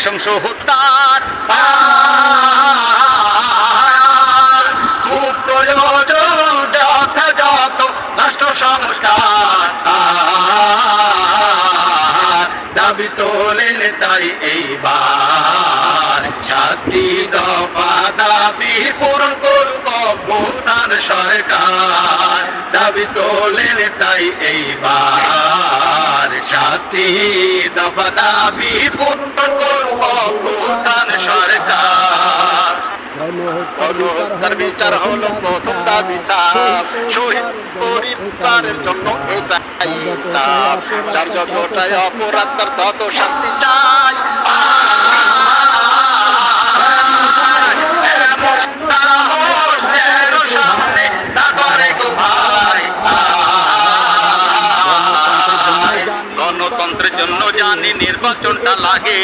নৃশংস হত্যার খুব প্রয়োজন যথাযথ রাষ্ট্র সংস্কার দাবি তোলেন তাই এইবার 7টি দফা দাবি পূরণ করুক অভ্যুত্থান সরকার দাবি তোলেন তাই এইবার 7টি দফা দাবি পূরণ করুক অভ্যুত্থান সরকার গণহত্যার বিচার হলো প্রথম দাবি সাফ শহীদ পরিবারের জন্য এটাই ইনসাফ যার যতটাই অপরাধ তার তত শাস্তি চাই সামনে না করে গো ভাই গণতন্ত্রের জন্য জানি নির্বাচনটা লাগে